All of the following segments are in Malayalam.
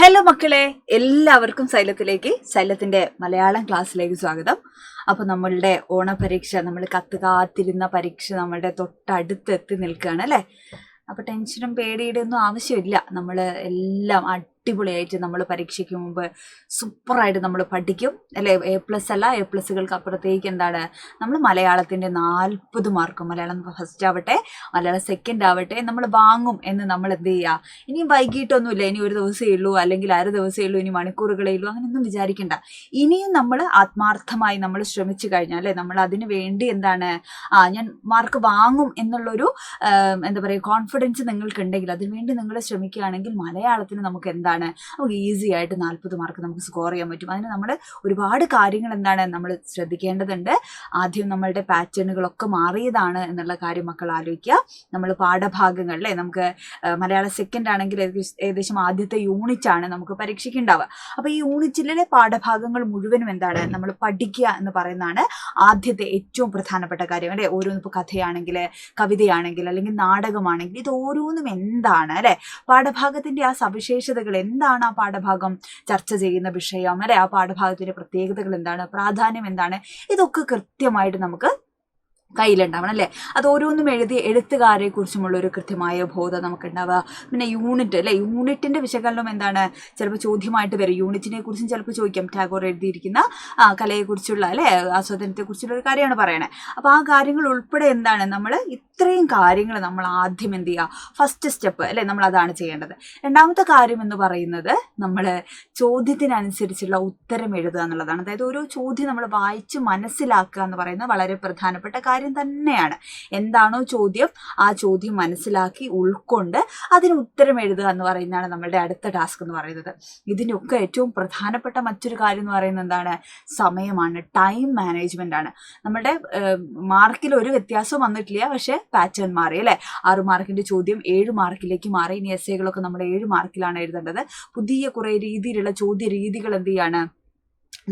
ഹലോ മക്കളെ, എല്ലാവർക്കും സൈലത്തിന്റെ മലയാളം ക്ലാസ്സിലേക്ക് സ്വാഗതം. അപ്പോൾ നമ്മളുടെ ഓണപരീക്ഷ, നമ്മൾ കാത്തിരുന്ന പരീക്ഷ നമ്മളുടെ തൊട്ടടുത്ത് എത്തി നിൽക്കുകയാണ് അല്ലേ. അപ്പോൾ ടെൻഷനും പേടിയുടെ ഒന്നും ആവശ്യമില്ല. നമ്മൾ എല്ലാം അടിപൊളിയായിട്ട് നമ്മൾ പരീക്ഷയ്ക്ക് മുമ്പ് സൂപ്പറായിട്ട് നമ്മൾ പഠിക്കും അല്ലേ. A+ അല്ല, A+കൾക്ക് അപ്പുറത്തേക്ക് എന്താണ്, നമ്മൾ മലയാളത്തിൻ്റെ 40 മാർക്ക്, മലയാളം ഫസ്റ്റ് ആവട്ടെ മലയാളം സെക്കൻഡ് ആവട്ടെ, നമ്മൾ വാങ്ങും എന്ന് നമ്മൾ എന്ത് ചെയ്യുക. ഇനിയും വൈകിട്ടൊന്നുമില്ല, ഇനി ഒരു ദിവസമേ ഉള്ളൂ, അല്ലെങ്കിൽ അര ദിവസമേ ഉള്ളൂ, ഇനി മണിക്കൂറുകളേ ഉള്ളൂ, അങ്ങനെയൊന്നും വിചാരിക്കണ്ട. ഇനിയും നമ്മൾ ആത്മാർത്ഥമായി നമ്മൾ ശ്രമിച്ചു കഴിഞ്ഞാൽ അല്ലേ, നമ്മൾ അതിന് വേണ്ടി എന്താണ് ഞാൻ മാർക്ക് വാങ്ങും എന്നുള്ളൊരു എന്താ പറയുക കോൺഫിഡൻസ് നിങ്ങൾക്കുണ്ടെങ്കിൽ, അതിനുവേണ്ടി നിങ്ങൾ ശ്രമിക്കുകയാണെങ്കിൽ മലയാളത്തിന് നമുക്ക് എന്താണ്, നമുക്ക് ഈസി ആയിട്ട് 40 മാർക്ക് നമുക്ക് സ്കോർ ചെയ്യാൻ പറ്റും. അതിന് നമ്മൾ ഒരുപാട് കാര്യങ്ങൾ എന്താണ് നമ്മൾ ശ്രദ്ധിക്കേണ്ടതുണ്ട്. ആദ്യം നമ്മളുടെ പാറ്റേണുകളൊക്കെ മാറിയതാണ് എന്നുള്ള കാര്യം മക്കൾ ആലോചിക്കുക. നമ്മൾ പാഠഭാഗങ്ങളിലെ നമുക്ക് മലയാളം സെക്കൻഡ് ആണെങ്കിൽ ഏകദേശം ആദ്യത്തെ യൂണിറ്റാണ് നമുക്ക് പരീക്ഷയ്ക്ക് ഉണ്ടാവുക. അപ്പോൾ ഈ യൂണിറ്റിലെ പാഠഭാഗങ്ങൾ മുഴുവനും എന്താണ് നമ്മൾ പഠിക്കുക എന്ന് പറയുന്നതാണ് ആദ്യത്തെ ഏറ്റവും പ്രധാനപ്പെട്ട കാര്യം അല്ലേ. ഓരോന്നും ഇപ്പോൾ കഥയാണെങ്കിൽ, കവിതയാണെങ്കിൽ, അല്ലെങ്കിൽ നാടകമാണെങ്കിൽ, ഇത് ഓരോന്നും എന്താണ് അല്ലേ, പാഠഭാഗത്തിൻ്റെ ആ സവിശേഷതകൾ എന്താണ്, ആ പാഠഭാഗം ചർച്ച ചെയ്യുന്ന വിഷയം അല്ലെ, ആ പാഠഭാഗത്തിന്റെ പ്രത്യേകതകൾ എന്താണ്, പ്രാധാന്യം എന്താണ്, ഇതൊക്കെ കൃത്യമായിട്ട് നമുക്ക് കയ്യിലുണ്ടാവണം അല്ലേ. അത് ഓരോന്നും എഴുത്തുകാരെ കുറിച്ചുമുള്ള ഒരു കൃത്യമായ ബോധം നമുക്കുണ്ടാവുക. പിന്നെ യൂണിറ്റ് അല്ലേ, യൂണിറ്റിന്റെ വിശകലനം എന്താണ് ചിലപ്പോൾ ചോദ്യമായിട്ട് വരും. യൂണിറ്റിനെ കുറിച്ചും ചിലപ്പോൾ ചോദിക്കാം. ടാഗോർ എഴുതിയിരിക്കുന്ന കലയെക്കുറിച്ചുള്ള അല്ലേ, ആസ്വാദനത്തെക്കുറിച്ചുള്ള ഒരു കാര്യമാണ് പറയണേ. അപ്പോൾ ആ കാര്യങ്ങൾ ഉൾപ്പെടെ എന്താണ്, നമ്മൾ ഇത്രയും കാര്യങ്ങൾ നമ്മൾ ആദ്യം എന്ത് ചെയ്യുക, ഫസ്റ്റ് സ്റ്റെപ്പ് അല്ലേ, നമ്മൾ അതാണ് ചെയ്യേണ്ടത്. രണ്ടാമത്തെ കാര്യം എന്ന് പറയുന്നത് നമ്മൾ ചോദ്യത്തിനനുസരിച്ചുള്ള ഉത്തരം എഴുതുക എന്നുള്ളതാണ്. അതായത് ഓരോ ചോദ്യം നമ്മൾ വായിച്ച് മനസ്സിലാക്കുക എന്ന് പറയുന്നത് വളരെ പ്രധാനപ്പെട്ട കാര്യം തന്നെയാണ്. എന്താണോ ചോദ്യം, ആ ചോദ്യം മനസ്സിലാക്കി ഉൾക്കൊണ്ട് അതിന് ഉത്തരം എഴുതുക എന്ന് പറയുന്നതാണ് നമ്മളുടെ അടുത്ത ടാസ്ക് എന്ന് പറയുന്നത്. ഇതിനൊക്കെ ഏറ്റവും പ്രധാനപ്പെട്ട മറ്റൊരു കാര്യം എന്ന് പറയുന്നത് എന്താണ്, സമയമാണ്, ടൈം മാനേജ്മെന്റ് ആണ്. നമ്മുടെ മാർക്കിൽ ഒരു വ്യത്യാസവും വന്നിട്ടില്ല, പക്ഷെ പാറ്റേൺ മാറി അല്ലേ. 6 മാർക്കിന്റെ ചോദ്യം 7 മാർക്കിലേക്ക് മാറി. ഇനി എസ്സേകളൊക്കെ നമ്മൾ 7 മാർക്കിലാണ് എഴുതേണ്ടത്. പുതിയ കുറേ രീതിയിലുള്ള ചോദ്യ രീതികൾ എന്ത് ചെയ്യാണ്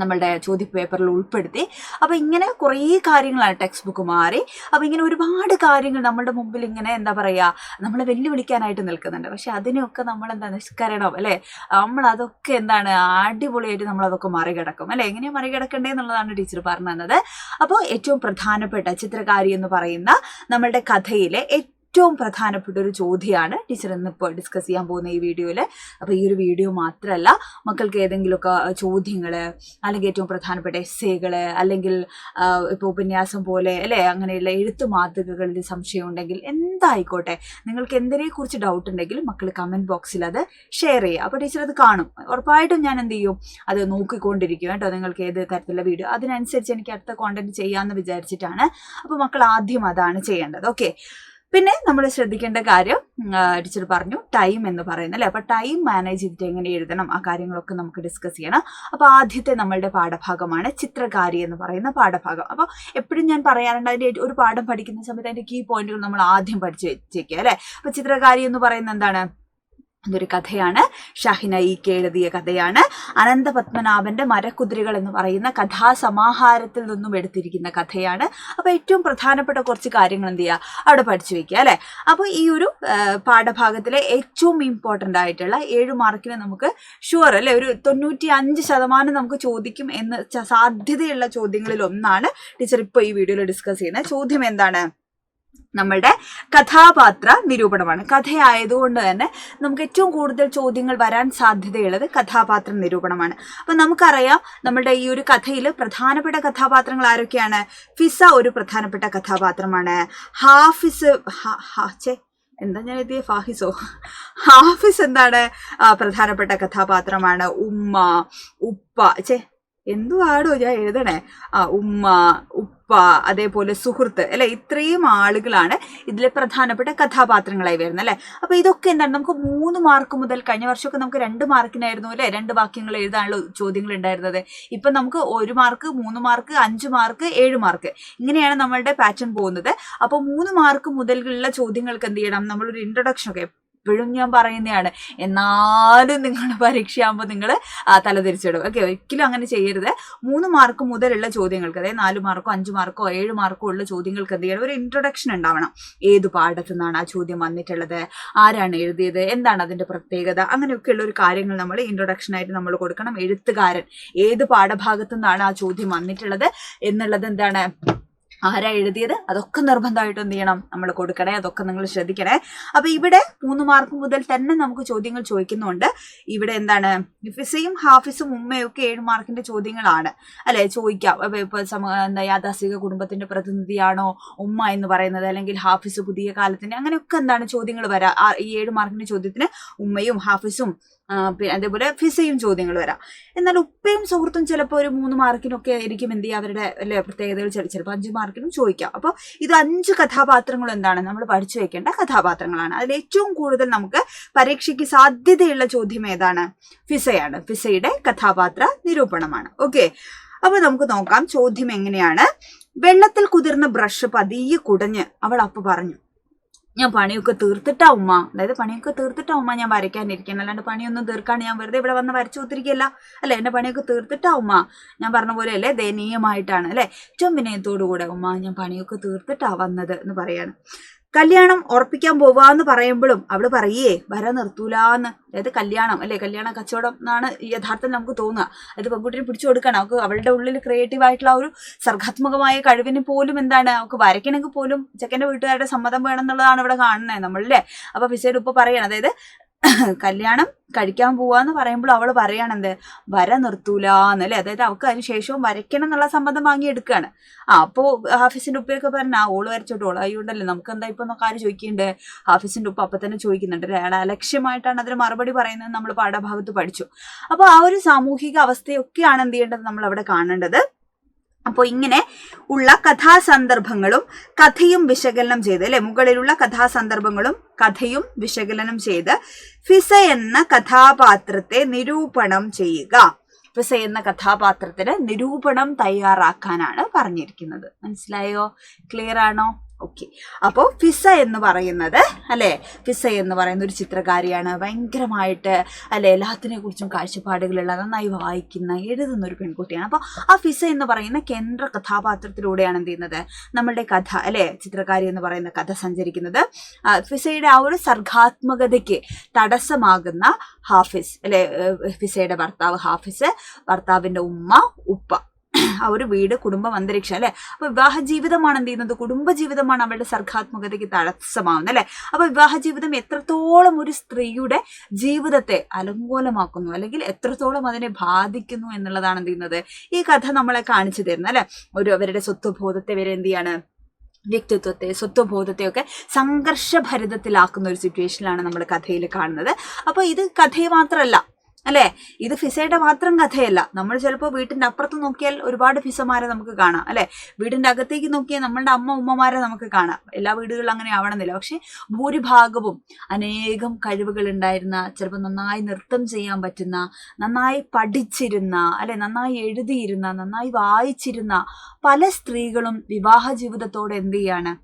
നമ്മളുടെ ചോദ്യ പേപ്പറിൽ ഉൾപ്പെടുത്തി. അപ്പോൾ ഇങ്ങനെ കുറേ കാര്യങ്ങളാണ്, ടെക്സ്റ്റ് ബുക്ക് മാറി. അപ്പോൾ ഇങ്ങനെ ഒരുപാട് കാര്യങ്ങൾ നമ്മുടെ മുമ്പിൽ ഇങ്ങനെ എന്താ പറയുക, നമ്മളെ വെല്ലുവിളിക്കാനായിട്ട് നിൽക്കുന്നുണ്ട്. പക്ഷെ അതിനൊക്കെ നമ്മൾ എന്താ നിഷ്കരണം അല്ലേ, നമ്മൾ അതൊക്കെ എന്താണ് അടിപൊളിയായിട്ട് നമ്മളതൊക്കെ മറികടക്കും അല്ലേ. എങ്ങനെയാണ് മറികടക്കണ്ടേ എന്നുള്ളതാണ് ടീച്ചർ പറഞ്ഞു തന്നത്. അപ്പോൾ ഏറ്റവും പ്രധാനപ്പെട്ട ചിത്രകാരി എന്ന് പറയുന്ന നമ്മളുടെ കഥയിലെ ഏറ്റവും പ്രധാനപ്പെട്ട ഒരു ചോദ്യമാണ് ടീച്ചർ ഇന്നിപ്പോൾ ഡിസ്കസ് ചെയ്യാൻ പോകുന്ന ഈ വീഡിയോയിൽ. അപ്പോൾ ഈ ഒരു വീഡിയോ മാത്രമല്ല, മക്കൾക്ക് ഏതെങ്കിലുമൊക്കെ ചോദ്യങ്ങൾ, അല്ലെങ്കിൽ ഏറ്റവും പ്രധാനപ്പെട്ട എസ്സേകൾ, അല്ലെങ്കിൽ ഇപ്പോൾ ഉപന്യാസം പോലെ അല്ലേ, അങ്ങനെയുള്ള എഴുത്ത് മാതൃകകളിൽ സംശയം ഉണ്ടെങ്കിൽ എന്തായിക്കോട്ടെ, നിങ്ങൾക്ക് എന്തിനെക്കുറിച്ച് ഡൗട്ട് ഉണ്ടെങ്കിലും മക്കൾ കമൻറ്റ് ബോക്സിൽ അത് ഷെയർ ചെയ്യുക. അപ്പോൾ ടീച്ചർ അത് കാണും. ഉറപ്പായിട്ടും ഞാൻ എന്ത് ചെയ്യും, അത് നോക്കിക്കൊണ്ടിരിക്കും കേട്ടോ. നിങ്ങൾക്ക് ഏത് തരത്തിലുള്ള വീഡിയോ, അതിനനുസരിച്ച് എനിക്ക് അടുത്ത കോണ്ടന്റ് ചെയ്യാമെന്ന് വിചാരിച്ചിട്ടാണ്. അപ്പോൾ മക്കൾ ആദ്യം അതാണ് ചെയ്യേണ്ടത്. ഓക്കെ. പിന്നെ നമ്മൾ ശ്രദ്ധിക്കേണ്ട കാര്യം ടീച്ചർ പറഞ്ഞു, ടൈം എന്ന് പറയുന്നത് അല്ലേ. അപ്പോൾ ടൈം മാനേജ് ചെയ്തിട്ട് എങ്ങനെ എഴുതണം, ആ കാര്യങ്ങളൊക്കെ നമുക്ക് ഡിസ്കസ് ചെയ്യണം. അപ്പോൾ ആദ്യത്തെ നമ്മളുടെ പാഠഭാഗമാണ് ചിത്രകാരി എന്ന് പറയുന്ന പാഠഭാഗം. അപ്പോൾ എപ്പോഴും ഞാൻ പറയാറുണ്ട്, അതിൻ്റെ ഒരു പാഠം പഠിക്കുന്ന സമയത്ത് അതിൻ്റെ കീ പോയിന്റുകൾ നമ്മൾ ആദ്യം പഠിച്ച് വെച്ചേക്കുക അല്ലേ. അപ്പോൾ ചിത്രകാരി എന്ന് പറയുന്നത് എന്താണ്, അതൊരു കഥയാണ്. ഷാഹിന ഇ.കെ എഴുതിയ കഥയാണ്. അനന്തപത്മനാഭന്റെ മരക്കുതിരകൾ എന്ന് പറയുന്ന കഥാസമാഹാരത്തിൽ നിന്നും എടുത്തിരിക്കുന്ന കഥയാണ്. അപ്പോൾ ഏറ്റവും പ്രധാനപ്പെട്ട കുറച്ച് കാര്യങ്ങൾ എന്ത് ചെയ്യുക, അവിടെ പഠിച്ചു വെക്കുക അല്ലേ. അപ്പോൾ ഈ ഒരു പാഠഭാഗത്തിലെ ഏറ്റവും ഇമ്പോർട്ടൻ്റ് ആയിട്ടുള്ള 7 മാർക്കിന് നമുക്ക് ഷുവർ അല്ലേ, ഒരു 95% നമുക്ക് ചോദിക്കും എന്ന് സാധ്യതയുള്ള ചോദ്യങ്ങളിൽ ഒന്നാണ് ടീച്ചർ ഇപ്പോൾ ഈ വീഡിയോയിൽ ഡിസ്കസ് ചെയ്യുന്നത്. ചോദ്യം എന്താണ്, നമ്മളുടെ കഥാപാത്ര നിരൂപണമാണ്. കഥയായതുകൊണ്ട് തന്നെ നമുക്ക് ഏറ്റവും കൂടുതൽ ചോദ്യങ്ങൾ വരാൻ സാധ്യതയുള്ളത് കഥാപാത്ര നിരൂപണമാണ്. അപ്പം നമുക്കറിയാം, നമ്മുടെ ഈ ഒരു കഥയിൽ പ്രധാനപ്പെട്ട കഥാപാത്രങ്ങൾ ആരൊക്കെയാണ്. ഫിസ ഒരു പ്രധാനപ്പെട്ട കഥാപാത്രമാണ്. എന്താ ഞാൻ എഴുതിയ ഹാഫിസ് എന്താണ് പ്രധാനപ്പെട്ട കഥാപാത്രമാണ്. ഉമ്മ, ഉപ്പ എന്തുവാടോ ഞാൻ എഴുതണേ, ഉമ്മ, ഉപ്പ, അതേപോലെ സുഹൃത്ത് അല്ലെ, ഇത്രയും ആളുകളാണ് ഇതിലെ പ്രധാനപ്പെട്ട കഥാപാത്രങ്ങളായി വരുന്നത് അല്ലെ. അപ്പൊ ഇതൊക്കെ എന്താണ്, നമുക്ക് 3 മാർക്ക് മുതൽ, കഴിഞ്ഞ വർഷമൊക്കെ നമുക്ക് 2 മാർക്കിനായിരുന്നു അല്ലെ 2 വാക്യങ്ങൾ എഴുതാനുള്ള ചോദ്യങ്ങൾ ഉണ്ടായിരുന്നത്. ഇപ്പൊ നമുക്ക് 1 മാർക്ക്, 3 മാർക്ക്, 5 മാർക്ക്, 7 മാർക്ക്, ഇങ്ങനെയാണ് നമ്മളുടെ പാറ്റേൺ പോകുന്നത്. അപ്പോൾ 3 മാർക്ക് മുതലുള്ള ചോദ്യങ്ങൾക്ക് എന്ത് ചെയ്യണം, നമ്മളൊരു ഇൻട്രൊഡക്ഷൻ ഒക്കെ എപ്പോഴും ഞാൻ പറയുന്നതാണ്. എന്നാലും നിങ്ങൾ പരീക്ഷയാകുമ്പോൾ നിങ്ങൾ തലതിരിച്ചിടും. ഓക്കെ, ഒരിക്കലും അങ്ങനെ ചെയ്യരുത്. 3 മാർക്ക് മുതലുള്ള ചോദ്യങ്ങൾക്ക്, അതായത് 4 മാർക്കോ 5 മാർക്കോ 7 മാർക്കോ ഉള്ള ചോദ്യങ്ങൾക്ക് എന്ത് ചെയ്യണം, ഒരു ഇൻട്രൊഡക്ഷൻ ഉണ്ടാവണം. ഏത് പാഠത്തു നിന്നാണ് ആ ചോദ്യം വന്നിട്ടുള്ളത്, ആരാണ് എഴുതിയത്, എന്താണ് അതിന്റെ പ്രത്യേകത, അങ്ങനെയൊക്കെയുള്ള ഒരു കാര്യങ്ങൾ നമ്മൾ ഇൻട്രൊഡക്ഷൻ ആയിട്ട് നമ്മൾ കൊടുക്കണം. എഴുത്തുകാരൻ ഏത് പാഠഭാഗത്തു നിന്നാണ് ആ ചോദ്യം വന്നിട്ടുള്ളത് എന്നുള്ളത്, എന്താണ്, ആരാ എഴുതിയത്, അതൊക്കെ നിർബന്ധമായിട്ട് എന്ത് ചെയ്യണം, നമ്മൾ കൊടുക്കണേ. അതൊക്കെ നിങ്ങൾ ശ്രദ്ധിക്കണേ. അപ്പൊ ഇവിടെ 3 മാർക്ക് മുതൽ തന്നെ നമുക്ക് ചോദ്യങ്ങൾ ചോദിക്കുന്നുണ്ട്. ഇവിടെ എന്താണ്, ഫിസയും ഹാഫിസും ഉമ്മയും ഒക്കെ 7 മാർക്കിന്റെ ചോദ്യങ്ങളാണ് അല്ലെ ചോദിക്കാം. ഇപ്പൊ എന്താ യാഥാസ്ഥിക കുടുംബത്തിന്റെ പ്രതിനിധിയാണോ ഉമ്മ എന്ന് പറയുന്നത്, അല്ലെങ്കിൽ ഹാഫിസ് പുതിയ കാലത്തിന്റെ, അങ്ങനെയൊക്കെ എന്താണ് ചോദ്യങ്ങൾ വരാം. ഈ 7 മാർക്കിന്റെ ചോദ്യത്തിന് ഉമ്മയും ഹാഫിസും അതേപോലെ ഫിസയും ചോദ്യങ്ങൾ വരാം. എന്നാൽ ഉപ്പയും സുഹൃത്തും ചിലപ്പോൾ ഒരു 3 മാർക്കിനൊക്കെ ആയിരിക്കും എന്ത് ചെയ്യുക, അവരുടെ അല്ലെ പ്രത്യേകതകൾ ചിലപ്പോൾ 5 മാർക്കിനും ചോദിക്കാം. അപ്പോൾ ഇത് 5 കഥാപാത്രങ്ങൾ എന്താണ് നമ്മൾ പഠിച്ചു വെക്കേണ്ട കഥാപാത്രങ്ങളാണ്. അതിൽ ഏറ്റവും കൂടുതൽ നമുക്ക് പരീക്ഷയ്ക്ക് സാധ്യതയുള്ള ചോദ്യം ഏതാണ്, ഫിസയാണ്. ഫിസയുടെ കഥാപാത്ര നിരൂപണമാണ്. ഓക്കെ, അപ്പൊ നമുക്ക് നോക്കാം ചോദ്യം എങ്ങനെയാണ്. വെള്ളത്തിൽ കുതിർന്ന ബ്രഷ് പതിയെ കുടഞ്ഞ് അവൾ അപ്പ പറഞ്ഞു, ഞാൻ പണിയൊക്കെ തീർത്തിട്ടാ ഉമ്മ, അതായത് പണിയൊക്കെ തീർത്തിട്ടാ ഉമ്മ ഞാൻ വരയ്ക്കാനിരിക്കണം, അല്ലാണ്ട് പണിയൊന്നും തീർക്കാണ്ട് ഞാൻ വെറുതെ ഇവിടെ വന്ന് വരച്ചു കുത്തിരിക്കല്ല അല്ലെ, എന്റെ പണിയൊക്കെ തീർത്തിട്ടാ ഉമ്മ, ഞാൻ പറഞ്ഞ പോലെ അല്ലെ ദയനീയമായിട്ടാണ് അല്ലെ, ഏറ്റവും വിനയത്തോടുകൂടെ ഉമ്മ ഞാൻ പണിയൊക്കെ തീർത്തിട്ടാ വന്നത് എന്ന് പറയാണ്. കല്യാണം ഉറപ്പിക്കാൻ പോവാന്ന് പറയുമ്പോഴും അവള് പറയേ വര നിർത്തൂലാന്ന്. അതായത് കല്യാണം അല്ലെ, കല്യാണ കച്ചവടം എന്നാണ് യഥാർത്ഥം നമുക്ക് തോന്നുക. അതായത് പെൺകുട്ടിനെ പിടിച്ചു കൊടുക്കണം, അവൾക്ക് അവളുടെ ഉള്ളിൽ ക്രിയേറ്റീവ് ആയിട്ടുള്ള ഒരു സർഗാത്മകമായ കഴിവിന് പോലും എന്താണ്, അവൾക്ക് വരയ്ക്കണമെങ്കിൽ പോലും ചെക്കൻ്റെ വീട്ടുകാരുടെ സമ്മതം വേണം എന്നുള്ളതാണ് ഇവിടെ കാണുന്നത് നമ്മളല്ലേ. അപ്പൊ ഫിസയുടെ ഉപ്പ പറയണം, അതായത് കല്യാണം കഴിക്കാൻ പോവാന്ന് പറയുമ്പോൾ അവള് പറയാണെന്ത്, വര നിർത്തൂലാന്ന് അല്ലെ, അതായത് അവൾക്ക് അതിന് ശേഷവും വരയ്ക്കണം എന്നുള്ള സമ്മതം വാങ്ങി എടുക്കുകയാണ്. അപ്പോ ഹാഫിസിന്റെ ഉപ്പയൊക്കെ പറഞ്ഞ ഓള് വരച്ചോട്ടോളൂ അയ്യോണ്ടല്ലേ നമുക്ക് എന്താ ഇപ്പൊ എന്നൊക്കെ ആര് ചോദിക്കുന്നുണ്ട്, ഹാഫിസിന്റെ ഉപ്പ അപ്പൊ തന്നെ ചോദിക്കുന്നുണ്ട് അല്ലെ, അയാൾ അലക്ഷ്യമായിട്ടാണ് അതിന് മറുപടി പറയുന്നത് നമ്മൾ പാഠഭാഗത്ത് പഠിച്ചു. അപ്പൊ ആ ഒരു സാമൂഹിക അവസ്ഥയൊക്കെയാണ് എന്ത് ചെയ്യേണ്ടത്, നമ്മൾ അവിടെ കാണേണ്ടത്. അപ്പോൾ ഇങ്ങനെ ഉള്ള കഥാസന്ദർഭങ്ങളും കഥയും വിശകലനം ചെയ്ത് അല്ലെ, മുകളിലുള്ള കഥാസന്ദർഭങ്ങളും കഥയും വിശകലനം ചെയ്ത് ഫിസ എന്ന കഥാപാത്രത്തെ നിരൂപണം ചെയ്യുക. ഫിസ എന്ന കഥാപാത്രത്തിന് നിരൂപണം തയ്യാറാക്കാനാണ് പറഞ്ഞിരിക്കുന്നത്. മനസ്സിലായോ? ക്ലിയർ ആണോ? ഓക്കെ, അപ്പോൾ ഫിസ എന്ന് പറയുന്നത് അല്ലെ, ഫിസ എന്ന് പറയുന്ന ഒരു ചിത്രകാരിയാണ്. ഭയങ്കരമായിട്ട് അല്ലെ എല്ലാത്തിനെ കുറിച്ചും കാഴ്ചപ്പാടുകളുള്ള, നന്നായി വായിക്കുന്ന, എഴുതുന്ന ഒരു പെൺകുട്ടിയാണ്. അപ്പോൾ ആ ഫിസ എന്ന് പറയുന്ന കേന്ദ്ര കഥാപാത്രത്തിലൂടെയാണ് എന്ത് ചെയ്യുന്നത്, നമ്മളുടെ കഥ അല്ലെ, ചിത്രകാരി എന്ന് പറയുന്ന കഥ സഞ്ചരിക്കുന്നത്. ഫിസയുടെ ആ ഒരു സർഗാത്മകതയ്ക്ക് തടസ്സമാകുന്ന ഹാഫിസ് അല്ലെ, ഫിസയുടെ ഭർത്താവ് ഹാഫിസ്, ഭർത്താവിന്റെ ഉമ്മ, ഉപ്പ, ആ ഒരു വീട്, കുടുംബം, അന്തരീക്ഷം അല്ലെ. അപ്പൊ വിവാഹ ജീവിതമാണ് എന്ത് ചെയ്യുന്നത്, കുടുംബ ജീവിതമാണ് അവളുടെ സർഗാത്മകതയ്ക്ക് തടസ്സമാവുന്നത് അല്ലെ. അപ്പൊ വിവാഹ ജീവിതം എത്രത്തോളം ഒരു സ്ത്രീയുടെ ജീവിതത്തെ അലങ്കോലമാക്കുന്നു, അല്ലെങ്കിൽ എത്രത്തോളം അതിനെ ബാധിക്കുന്നു എന്നുള്ളതാണ് എന്ത് ചെയ്യുന്നത് ഈ കഥ നമ്മളെ കാണിച്ചു തരുന്നത് അല്ലെ. അവരുടെ സ്വത്വബോധത്തെ വരെ എന്ത് ചെയ്യാണ്, വ്യക്തിത്വത്തെ, സ്വത്വബോധത്തെയൊക്കെ സംഘർഷഭരിതത്തിലാക്കുന്ന ഒരു സിറ്റുവേഷനിലാണ് നമ്മൾ കഥയിൽ കാണുന്നത്. അപ്പൊ ഇത് കഥയെ മാത്രമല്ല അല്ലെ, ഇത് ഫിസയുടെ മാത്രം കഥയല്ല. നമ്മൾ ചിലപ്പോൾ വീട്ടിന്റെ അപ്പുറത്ത് നോക്കിയാൽ ഒരുപാട് ഫിസമാരെ നമുക്ക് കാണാം അല്ലെ, വീടിന്റെ അകത്തേക്ക് നോക്കിയാൽ നമ്മളുടെ ഉമ്മമാരെ നമുക്ക് കാണാം. എല്ലാ വീടുകളിലും അങ്ങനെ ആവണമെന്നില്ല, പക്ഷെ ഭൂരിഭാഗവും അനേകം കഴിവുകൾ ഉണ്ടായിരുന്ന, ചിലപ്പോൾ നന്നായി നൃത്തം ചെയ്യാൻ പറ്റുന്ന, നന്നായി പഠിച്ചിരുന്ന അല്ലെ, നന്നായി എഴുതിയിരുന്ന, നന്നായി വായിച്ചിരുന്ന പല സ്ത്രീകളും വിവാഹ ജീവിതത്തോടെ എന്ത് ചെയ്യാണ്,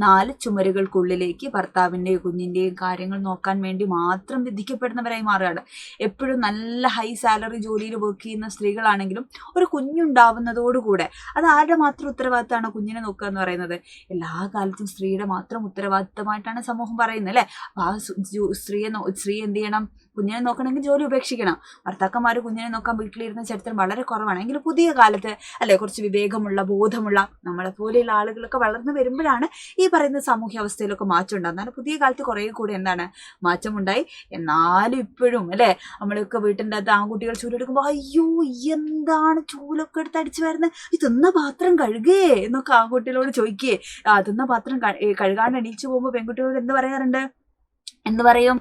4 ചുമരുകൾക്കുള്ളിലേക്ക് ഭർത്താവിൻ്റെയും കുഞ്ഞിൻ്റെയും കാര്യങ്ങൾ നോക്കാൻ വേണ്ടി മാത്രം വിധിക്കപ്പെടുന്നവരായി മാറുകയാണ്. എപ്പോഴും നല്ല ഹൈ സാലറി ജോലിയിൽ വർക്ക് ചെയ്യുന്ന സ്ത്രീകളാണെങ്കിലും ഒരു കുഞ്ഞുണ്ടാവുന്നതോടുകൂടെ അത് ആരുടെ മാത്രം ഉത്തരവാദിത്തമാണ് കുഞ്ഞിനെ നോക്കുക എന്ന് പറയുന്നത്, എല്ലാ കാലത്തും സ്ത്രീയുടെ മാത്രം ഉത്തരവാദിത്തമായിട്ടാണ് സമൂഹം പറയുന്നത് അല്ലെ. ആ സ്ത്രീ എന്ത് ചെയ്യണം, കുഞ്ഞിനെ നോക്കണമെങ്കിൽ ജോലി ഉപേക്ഷിക്കണം. ഭർത്താക്കന്മാർ കുഞ്ഞിനെ നോക്കാൻ വീട്ടിലിരുന്ന ചരിത്രം വളരെ കുറവാണ്. എങ്കിലും പുതിയ കാലത്ത് അല്ലെ കുറച്ച് വിവേകമുള്ള, ബോധമുള്ള നമ്മളെ പോലെയുള്ള ആളുകളൊക്കെ വളർന്നു വരുമ്പോഴാണ് ഈ പറയുന്ന സാമൂഹ്യ അവസ്ഥയിലൊക്കെ മാറ്റം ഉണ്ടാകുന്നത്. പുതിയ കാലത്ത് കുറേ കൂടി എന്താണ് മാറ്റമുണ്ടായി. എന്നാലും ഇപ്പോഴും അല്ലെ നമ്മളൊക്കെ വീട്ടിൻ്റെ അകത്ത് ആൺകുട്ടികൾ ചൂലെടുക്കുമ്പോൾ അയ്യോ എന്താണ് ചൂലൊക്കെ എടുത്ത് അടിച്ചു വരുന്നത്, ഈ തിന്ന പാത്രം കഴുകേ എന്നൊക്കെ ആൺകുട്ടികളോട് ചോദിക്കേ. തിന്ന പാത്രം കഴുകാണ്ട് എണീച്ചു പോകുമ്പോൾ പെൺകുട്ടികളോട് എന്ത് പറയാറുണ്ട്, എന്ത് പറയും,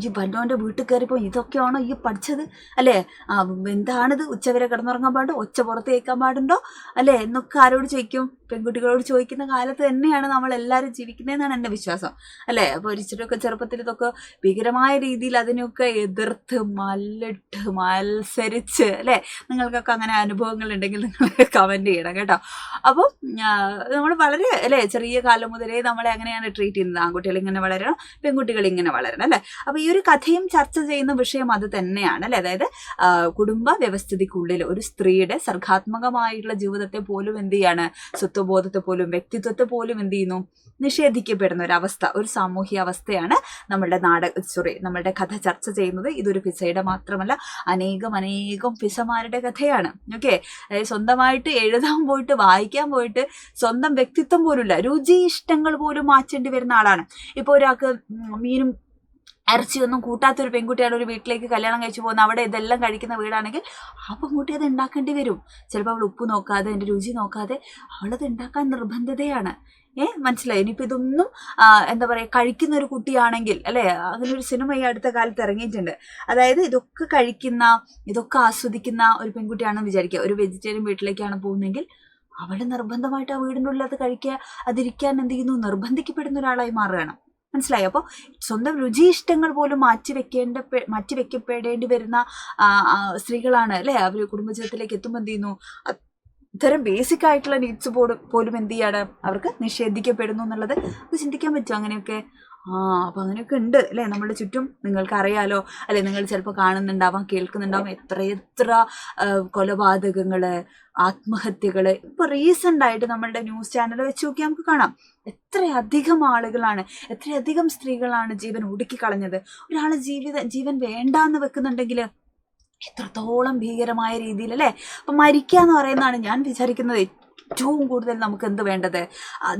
ഈ ബന്നോൻ്റെ വീട്ടിൽ കയറിപ്പോൾ ഇതൊക്കെയാണോ ഈ പഠിച്ചത് അല്ലേ, എന്താണിത്, ഉച്ചവരെ കിടന്നുറങ്ങാൻ പാടുണ്ടോ, ഒച്ച പുറത്ത് കേൾക്കാൻ പാടുണ്ടോ അല്ലേ എന്നൊക്കെ ആരോട് ചോദിക്കും, പെൺകുട്ടികളോട് ചോദിക്കുന്ന കാലത്ത് തന്നെയാണ് നമ്മൾ എല്ലാവരും ജീവിക്കുന്നതെന്നാണ് എൻ്റെ വിശ്വാസം അല്ലേ. അപ്പോൾ ഒരിച്ചിട്ടൊക്കെ ചെറുപ്പത്തിൽ ഇതൊക്കെ ഭീകരമായ രീതിയിൽ അതിനൊക്കെ എതിർത്ത് മല്ലിട്ട് മത്സരിച്ച് അല്ലേ, നിങ്ങൾക്കൊക്കെ അങ്ങനെ അനുഭവങ്ങൾ ഉണ്ടെങ്കിൽ നിങ്ങൾ കമൻറ്റ് ചെയ്യണം കേട്ടോ. അപ്പോൾ നമ്മൾ വളരെ അല്ലേ ചെറിയ കാലം മുതലേ നമ്മളെ അങ്ങനെയാണ് ട്രീറ്റ് ചെയ്യുന്നത്. ആൺകുട്ടികൾ ഇങ്ങനെ വളരണം, പെൺകുട്ടികൾ ഇങ്ങനെ വളരണം അല്ലെ. അപ്പൊ ഈ ഒരു കഥയും ചർച്ച ചെയ്യുന്ന വിഷയം അത് തന്നെയാണ് അല്ലെ. അതായത് കുടുംബ വ്യവസ്ഥിതിക്കുള്ളിൽ ഒരു സ്ത്രീയുടെ സർഗാത്മകമായിട്ടുള്ള ജീവിതത്തെ പോലും എന്ത് ചെയ്യാണ്, സ്വത്വബോധത്തെ പോലും വ്യക്തിത്വത്തെ പോലും എന്ത് ചെയ്യുന്നു, നിഷേധിക്കപ്പെടുന്ന ഒരു അവസ്ഥ, ഒരു സാമൂഹ്യ അവസ്ഥയാണ് നമ്മളുടെ കഥ ചർച്ച ചെയ്യുന്നത്. ഇതൊരു ഫിസയുടെ മാത്രമല്ല, അനേകം ഫിസമാരുടെ കഥയാണ്. ഓക്കെ, അതായത് സ്വന്തമായിട്ട് എഴുതാൻ പോയിട്ട് വായിക്കാൻ പോയിട്ട് സ്വന്തം വ്യക്തിത്വം പോലും ഇല്ല, രുചി ഇഷ്ടങ്ങൾ പോലും മാറ്റേണ്ടി വരുന്ന ആളാണ്. ഇപ്പൊ ഒരാൾക്ക് മീനും ഇറച്ചിയൊന്നും കൂട്ടാത്തൊരു പെൺകുട്ടിയാണ് ഒരു വീട്ടിലേക്ക് കല്യാണം കഴിച്ചു പോകുന്നത്, അവിടെ ഇതെല്ലാം കഴിക്കുന്ന വീടാണെങ്കിൽ ആ പെൺകുട്ടി അത് ഉണ്ടാക്കേണ്ടി വരും. ചിലപ്പോൾ അവൾ ഉപ്പ് നോക്കാതെ അതിൻ്റെ രുചി നോക്കാതെ അവളത് ഉണ്ടാക്കാൻ നിർബന്ധിതയാണ്. മനസ്സിലായി. ഇനിയിപ്പോൾ ഇതൊന്നും എന്താ പറയുക, കഴിക്കുന്ന ഒരു കുട്ടിയാണെങ്കിൽ അല്ലേ, അങ്ങനെ ഒരു സിനിമ ഈ അടുത്ത കാലത്ത് ഇറങ്ങിയിട്ടുണ്ട്. അതായത് ഇതൊക്കെ കഴിക്കുന്ന, ഇതൊക്കെ ആസ്വദിക്കുന്ന ഒരു പെൺകുട്ടിയാണെന്ന് വിചാരിക്കുക. ഒരു വെജിറ്റേറിയൻ വീട്ടിലേക്കാണ് പോകുന്നതെങ്കിൽ അവൾ നിർബന്ധമായിട്ട് ആ വീടിൻ്റെ ഉള്ളിൽ അത് കഴിക്കുക, അതിരിക്കാൻ എന്ത് ചെയ്യുന്നു, നിർബന്ധിക്കപ്പെടുന്ന ഒരാളായി മാറുകയാണ്. മനസ്സിലായി. അപ്പോൾ സ്വന്തം രുചി ഇഷ്ടങ്ങൾ പോലും മാറ്റിവെക്കപ്പെടേണ്ടി വരുന്ന സ്ത്രീകളാണ് അല്ലേ. അവർ കുടുംബജീവിതത്തിലേക്ക് എത്തുമ്പോൾ എന്ത് ചെയ്യുന്നു, ഇത്തരം ബേസിക് ആയിട്ടുള്ള നീഡ്സ് പോലും എന്ത് ചെയ്യാണ്, അവർക്ക് നിഷേധിക്കപ്പെടുന്നു എന്നുള്ളത് ചിന്തിക്കാൻ പറ്റുമോ അങ്ങനെയൊക്കെ? അപ്പം അങ്ങനെയൊക്കെ ഉണ്ട് അല്ലേ നമ്മുടെ ചുറ്റും. നിങ്ങൾക്ക് അറിയാലോ അല്ലെ, നിങ്ങൾ ചിലപ്പോൾ കാണുന്നുണ്ടാവാം, കേൾക്കുന്നുണ്ടാവാം, എത്ര കൊലപാതകങ്ങള്, ആത്മഹത്യകള്. ഇപ്പൊ റീസെന്റ് ആയിട്ട് നമ്മളുടെ ന്യൂസ് ചാനൽ വെച്ച് നോക്കി നമുക്ക് കാണാം എത്രയധികം ആളുകളാണ്, എത്രയധികം സ്ത്രീകളാണ് ജീവൻ ഒടുക്കിക്കളഞ്ഞത്. ഒരാളെ ജീവൻ വേണ്ടാന്ന് വെക്കുന്നുണ്ടെങ്കിൽ എത്രത്തോളം ഭീകരമായ രീതിയിൽ അല്ലേ. അപ്പം മരിക്കുക എന്ന് പറയുന്നതാണ് ഞാൻ വിചാരിക്കുന്നത് ഏറ്റവും കൂടുതൽ നമുക്ക് എന്ത് വേണ്ടത്,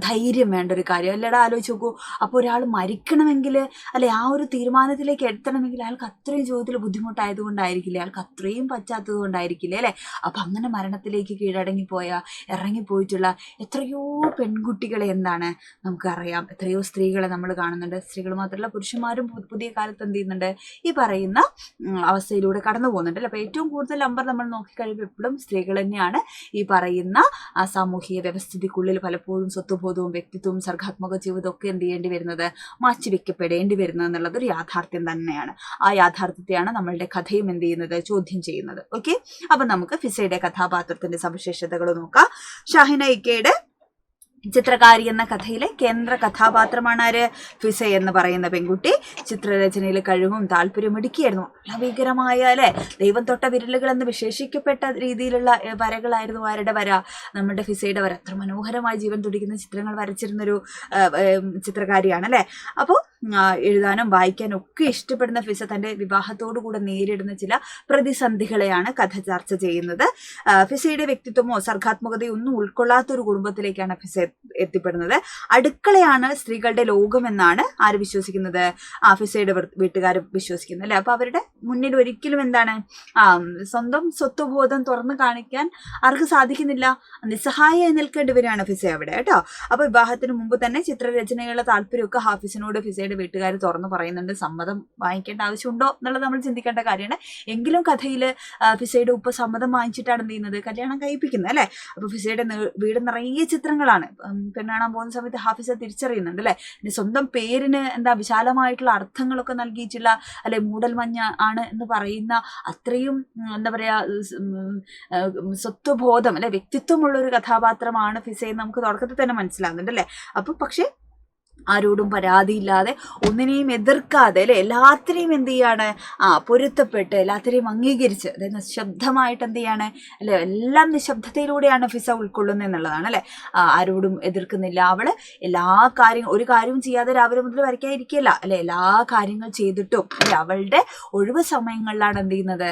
ധൈര്യം വേണ്ട ഒരു കാര്യം അല്ലേടാ. ആലോചിച്ച് നോക്കൂ, അപ്പോൾ ഒരാൾ മരിക്കണമെങ്കിൽ അല്ലെ, ആ ഒരു തീരുമാനത്തിലേക്ക് എത്തണമെങ്കിൽ അയാൾക്ക് അത്രയും ജീവിതത്തിൽ ബുദ്ധിമുട്ടായതുകൊണ്ടായിരിക്കില്ലേ, അയാൾക്ക് അത്രയും പറ്റാത്തത് കൊണ്ടായിരിക്കില്ലേ അല്ലേ. അപ്പം അങ്ങനെ മരണത്തിലേക്ക് ഇറങ്ങിപ്പോയിട്ടുള്ള എത്രയോ പെൺകുട്ടികളെ എന്താണ് നമുക്കറിയാം, എത്രയോ സ്ത്രീകളെ നമ്മൾ കാണുന്നുണ്ട്. സ്ത്രീകൾ മാത്രമല്ല പുരുഷന്മാരും പുതിയ കാലത്ത് എന്ത് ചെയ്യുന്നുണ്ട്, ഈ പറയുന്ന അവസ്ഥയിലൂടെ കടന്നു പോകുന്നുണ്ട് അല്ലേ. അപ്പോൾ ഏറ്റവും കൂടുതൽ നമ്പർ നമ്മൾ നോക്കിക്കഴിയുമ്പോൾ എപ്പോഴും സ്ത്രീകൾ തന്നെയാണ് ഈ പറയുന്ന സാമൂഹിക വ്യവസ്ഥിതിക്കുള്ളിൽ പലപ്പോഴും സ്വത്വബോധവും വ്യക്തിത്വവും സർഗാത്മക ജീവിതവും ഒക്കെ എന്ത് ചെയ്യേണ്ടി വരുന്നത്, മാറ്റിവെക്കപ്പെടേണ്ടി വരുന്നത് എന്നുള്ളത് ഒരു യാഥാർത്ഥ്യം തന്നെയാണ്. ആ യാഥാർത്ഥ്യത്തെയാണ് നമ്മളുടെ കഥയും എന്ത് ചെയ്യുന്നത്, ചോദ്യം ചെയ്യുന്നത്. ഓക്കെ, അപ്പൊ നമുക്ക് ഫിസയുടെ കഥാപാത്രത്തിന്റെ സവിശേഷതകൾ നോക്കാം. ഷാഹിന ഇക്കയുടെ ചിത്രകാരി എന്ന കഥയിലെ കേന്ദ്ര കഥാപാത്രമാണ് ആര്, ഫിസ എന്ന് പറയുന്ന പെൺകുട്ടി. ചിത്രരചനയിൽ കഴിവും താല്പര്യം ഇടുക്കിയായിരുന്നു. ഭീകരമായ അല്ലെ, ദൈവം തൊട്ട വിരലുകൾ എന്ന് വിശേഷിക്കപ്പെട്ട രീതിയിലുള്ള വരകളായിരുന്നു ആരുടെ വര, നമ്മുടെ ഫിസയുടെ വര. അത്ര മനോഹരമായി ജീവൻ തുടിക്കുന്ന ചിത്രങ്ങൾ വരച്ചിരുന്നൊരു ചിത്രകാരിയാണ് അല്ലെ. അപ്പോൾ എഴുതാനും വായിക്കാനും ഒക്കെ ഇഷ്ടപ്പെടുന്ന ഫിസ തൻ്റെ വിവാഹത്തോടു കൂടെ നേരിടുന്ന ചില പ്രതിസന്ധികളെയാണ് കഥ ചർച്ച ചെയ്യുന്നത്. ഫിസയുടെ വ്യക്തിത്വമോ സർഗാത്മകതയോ ഒന്നും ഉൾക്കൊള്ളാത്തൊരു കുടുംബത്തിലേക്കാണ് ഫിസ എത്തിപ്പെടുന്നത്. അടുക്കളയാണ് സ്ത്രീകളുടെ ലോകമെന്നാണ് ആര് വിശ്വസിക്കുന്നത്, ഫിസയുടെ വീട്ടുകാർ വിശ്വസിക്കുന്നത് അല്ലെ. അപ്പൊ അവരുടെ മുന്നിൽ ഒരിക്കലും എന്താണ്, സ്വന്തം സ്വത്വബോധം തുറന്നു കാണിക്കാൻ ആർക്ക് സാധിക്കുന്നില്ല, നിസ്സഹായമായി നിൽക്കേണ്ടി വരികയാണ് ഫിസ അവിടെ കേട്ടോ. അപ്പൊ വിവാഹത്തിന് മുമ്പ് തന്നെ ചിത്രരചനയുള്ള താല്പര്യമൊക്കെ ഹാഫിസിനോട് ഫിസയുടെ വീട്ടുകാർ തുറന്നു പറയുന്നുണ്ട്. സമ്മതം വാങ്ങിക്കേണ്ട ആവശ്യമുണ്ടോ എന്നുള്ളത് നമ്മൾ ചിന്തിക്കേണ്ട കാര്യമാണ്. എങ്കിലും കഥയിൽ ഫിസയുടെ ഉപ്പ സമ്മതം വാങ്ങിച്ചിട്ടാണ് എന്ത് ചെയ്യുന്നത്, കല്യാണം കഴിപ്പിക്കുന്നത് അല്ലെ. അപ്പൊ ഫിസയുടെ വീട് നിറയെ ചിത്രങ്ങളാണ്. പെണ്ണാണാൻ പോകുന്ന സമയത്ത് ഹാഫിസ തിരിച്ചറിയുന്നുണ്ട് അല്ലെ. സ്വന്തം പേരിന് എന്താ വിശാലമായിട്ടുള്ള അർത്ഥങ്ങളൊക്കെ നൽകിയിട്ടുള്ള അല്ലെ, മൂടൽമഞ്ഞ ആണ് എന്ന് പറയുന്ന അത്രയും എന്താ പറയാ സ്വത്വബോധം അല്ലെ, വ്യക്തിത്വമുള്ള ഒരു കഥാപാത്രമാണ് ഫിസയെന്ന് നമുക്ക് തുടക്കത്തിൽ തന്നെ മനസ്സിലാകുന്നുണ്ട് അല്ലെ. അപ്പൊ പക്ഷെ ആരോടും പരാതിയില്ലാതെ ഒന്നിനെയും എതിർക്കാതെ അല്ലെ, എല്ലാത്തിനെയും എന്ത് ചെയ്യാണ്, പൊരുത്തപ്പെട്ട് എല്ലാത്തിനെയും അംഗീകരിച്ച്, അതായത് നിശബ്ദമായിട്ട് എന്ത് ചെയ്യാണ് അല്ലെ, എല്ലാം നിശബ്ദതയിലൂടെയാണ് ഫിസ ഉൾക്കൊള്ളുന്നത് എന്നുള്ളതാണ് അല്ലെ. ആരോടും എതിർക്കുന്നില്ല. അവള് ഒരു കാര്യവും ചെയ്യാതെ രാവിലെ മുതൽ വരയ്ക്കാതിരിക്കുകയല്ല അല്ലെ, എല്ലാ കാര്യങ്ങൾ ചെയ്തിട്ടും അല്ലെ അവളുടെ ഒഴിവ് സമയങ്ങളിലാണ് എന്ത് ചെയ്യുന്നത്,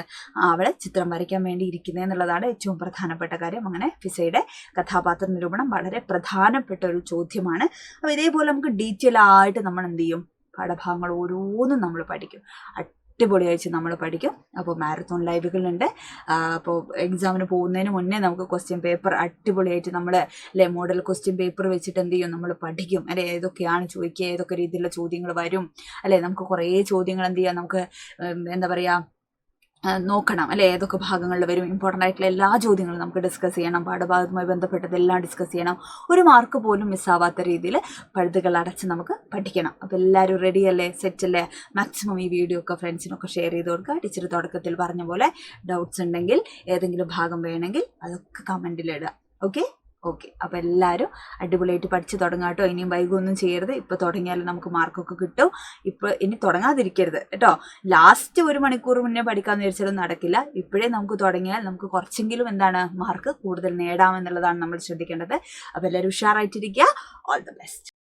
അവള് ചിത്രം വരയ്ക്കാൻ വേണ്ടി ഇരിക്കുന്നത് എന്നുള്ളതാണ് ഏറ്റവും പ്രധാനപ്പെട്ട കാര്യം. അങ്ങനെ ഫിസയുടെ കഥാപാത്ര നിരൂപണം വളരെ പ്രധാനപ്പെട്ട ഒരു ചോദ്യമാണ്. അപ്പോൾ ഇതേപോലെ നമുക്ക് ഡീറ്റെയിൽ ആയിട്ട് നമ്മൾ എന്ത് ചെയ്യും, പാഠഭാഗങ്ങൾ ഓരോന്നും നമ്മൾ പഠിക്കും, അടിപൊളിയായിട്ട് നമ്മൾ പഠിക്കും. അപ്പോൾ മാരത്തോൺ ലൈവുകളുണ്ട്. അപ്പോൾ എക്സാമിന് പോകുന്നതിന് മുന്നേ നമുക്ക് ക്വസ്റ്റ്യൻ പേപ്പർ അടിപൊളിയായിട്ട് നമ്മൾ അല്ലെ, മോഡൽ ക്വസ്റ്റ്യൻ പേപ്പർ വെച്ചിട്ട് എന്ത് ചെയ്യും, നമ്മൾ പഠിക്കും അല്ലെ. ഏതൊക്കെയാണ് ചോദിക്കുക, ഏതൊക്കെ രീതിയിലുള്ള ചോദ്യങ്ങൾ വരും അല്ലെ. നമുക്ക് കുറേ ചോദ്യങ്ങൾ എന്ത് ചെയ്യാം, നമുക്ക് എന്താ പറയുക നോക്കണം അല്ലെ, ഏതൊക്കെ ഭാഗങ്ങളിൽ വരും. ഇമ്പോർട്ടൻ്റ് ആയിട്ടുള്ള എല്ലാ ചോദ്യങ്ങളും നമുക്ക് ഡിസ്കസ് ചെയ്യണം. പാഠഭാഗവുമായി ബന്ധപ്പെട്ടതെല്ലാം ഡിസ്കസ് ചെയ്യണം. ഒരു മാർക്ക് പോലും മിസ്സാവാത്ത രീതിയിൽ പഴുതുകൾ അടച്ച് നമുക്ക് പഠിക്കണം. അപ്പോൾ എല്ലാവരും റെഡി അല്ലേ, സെറ്റ് അല്ലേ? മാക്സിമം ഈ വീഡിയോ ഒക്കെ ഫ്രണ്ട്സിനൊക്കെ ഷെയർ ചെയ്ത് കൊടുക്കുക. ടീച്ചർ തുടക്കത്തിൽ പറഞ്ഞ പോലെ ഡൗട്ട്സ് ഉണ്ടെങ്കിൽ, ഏതെങ്കിലും ഭാഗം വേണമെങ്കിൽ അതൊക്കെ കമൻറ്റിലിടുക. ഓക്കെ. ഓക്കെ, അപ്പോൾ എല്ലാവരും അടിപൊളിയായിട്ട് പഠിച്ച് തുടങ്ങാം കേട്ടോ. ഇനിയും വൈകൊന്നും ചെയ്യരുത്. ഇപ്പോൾ തുടങ്ങിയാലും നമുക്ക് മാർക്കൊക്കെ കിട്ടും. ഇപ്പോൾ ഇനി തുടങ്ങാതിരിക്കരുത് കേട്ടോ. ലാസ്റ്റ് 1 മണിക്കൂർ മുന്നേ പഠിക്കാമെന്ന് വിചാരിച്ചാലും നടക്കില്ല. ഇപ്പോഴേ നമുക്ക് തുടങ്ങിയാൽ നമുക്ക് കുറച്ചെങ്കിലും എന്താണ് മാർക്ക് കൂടുതൽ നേടാമെന്നുള്ളതാണ് നമ്മൾ ശ്രദ്ധിക്കേണ്ടത്. അപ്പോൾ എല്ലാവരും ഉഷാറായിട്ടിരിക്കുക. All the best.